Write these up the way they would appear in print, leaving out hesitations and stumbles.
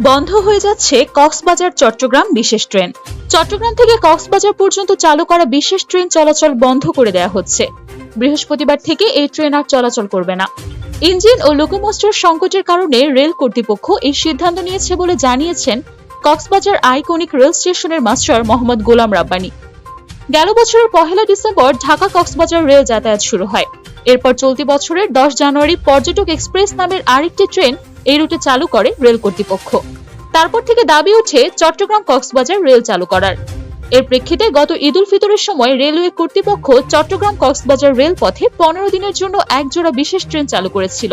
বন্ধ হয়ে যাচ্ছে কক্সবাজার চট্টগ্রাম বিশেষ ট্রেন। চট্টগ্রাম থেকে কক্সবাজার পর্যন্ত চালু করা বিশেষ ট্রেন চলাচল বন্ধ করে দেওয়া হচ্ছে। বৃহস্পতিবার থেকে এই ট্রেন আর চলাচল করবে না। ইঞ্জিন ও লোকোমোস্টার সংকটের কারণে রেল কর্তৃপক্ষ এই সিদ্ধান্ত নিয়েছে বলে জানিয়েছেন কক্সবাজার আইকনিক রেল স্টেশনের মাস্টার মোহাম্মদ গোলাম রাব্বানী। গেল বছরের 1 ডিসেম্বর ঢাকা কক্সবাজার রেল যাতায়াত শুরু হয়। এরপর চলতি বছরের 10 জানুয়ারি পর্যটক এক্সপ্রেস নামের আরেকটি ট্রেন এই রুটে চালু করে রেল কর্তৃপক্ষ। তারপর থেকে দাবি ওঠে চট্টগ্রাম কক্সবাজার রেল চালু করার। এর প্রেক্ষিতে গত ঈদ উল ফিতরের সময় রেলওয়ে কর্তৃপক্ষ চট্টগ্রাম কক্সবাজার রেল পথে 15 দিনের জন্য একজোড়া বিশেষ ট্রেন চালু করেছিল।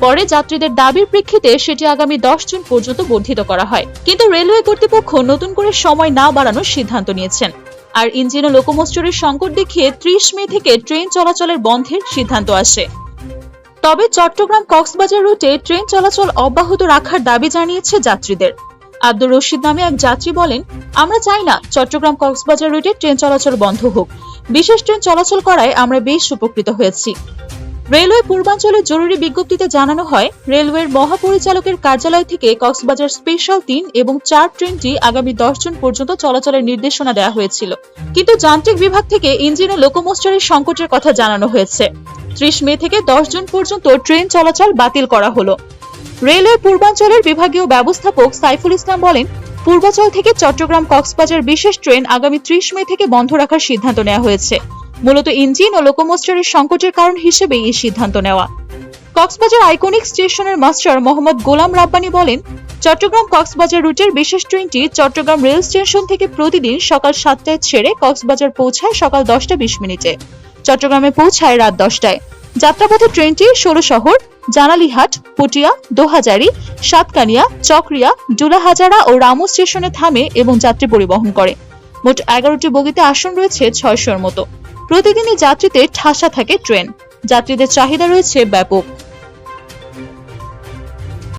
পরে যাত্রীদের দাবির প্রেক্ষিতে সেটি আগামী 10 জুন পর্যন্ত বর্ধিত করা হয়। কিন্তু রেলওয়ে কর্তৃপক্ষ নতুন করে সময় না বাড়ানোর সিদ্ধান্ত নিয়েছেন। আর ইঞ্জিন ও লোকোমোস্টারের সংকট দেখিয়ে 30 মে থেকে ট্রেন চলাচলের বন্ধের সিদ্ধান্ত আসে। তবে চট্টগ্রাম কক্সবাজার রুটে ট্রেন চলাচল অব্যাহত রাখার দাবি জানিয়েছে যাত্রীদের। আব্দুর রশিদ নামে এক যাত্রী বলেন, আমরা চাই না চট্টগ্রাম কক্সবাজার রুটে ট্রেন চলাচল বন্ধ হোক। বিশেষ ট্রেন চলাচল করায় আমরা বেশ উপকৃত হয়েছি। রেলওয়ে পূর্বাঞ্চলের জরুরি বিজ্ঞপ্তিতে জানানো হয়, রেলওয়ের মহাপরিচালকের কার্যালয় থেকে কক্সবাজার স্পেশাল 3 এবং 4 ট্রেনটি আগামী 10 জুন পর্যন্ত চলাচলের নির্দেশনা দেওয়া হয়েছিল। কিন্তু যান্ত্রিক বিভাগ থেকে ইঞ্জিন ও লোকোমোস্টারের সংকটের কথা জানানো হয়েছে। 30 মে থেকে 10 জুন পর্যন্ত ট্রেন চলাচল বাতিল করা হলো। রেলওয়ে পূর্বাঞ্চলের বিভাগীয় ব্যবস্থাপক সাইফুল ইসলাম বলেন, পূর্বাঞ্চল থেকে চট্টগ্রাম কক্সবাজার বিশেষ ট্রেন আগামী 30 মে থেকে বন্ধ রাখার সিদ্ধান্ত নেওয়া হয়েছে। মূলত ইঞ্জিন ও লোকোমোস্টারের সংকটের কারণ হিসেবে এই সিদ্ধান্ত নেওয়া। কক্সবাজার আইকনিক স্টেশনের মাস্টার মোহাম্মদ গোলাম রাব্বানী বলেন, চট্টগ্রাম কক্সবাজার রুটের বিশেষ ট্রেনটি চট্টগ্রাম রেল স্টেশন থেকে প্রতিদিন সকাল 7টায় ছেড়ে কক্সবাজার পৌঁছায় সকাল 10:20 চট্টগ্রামে পৌঁছায় রাত 10টায়। যাত্রাপথে ট্রেনটি ষোলশহর, জানালিহাট, পটিয়া, দোহাজারী, সাতকানিয়া, চকরিয়া, ডুলাহাজারা ও রামু স্টেশনে থামে এবং যাত্রী পরিবহন করে। মোট 11টি বগিতে আসন রয়েছে 600-র মতো। প্রতিদিনই যাত্রীদের ঠাসা থাকে ট্রেন। যাত্রীদের চাহিদা রয়েছে ব্যাপক।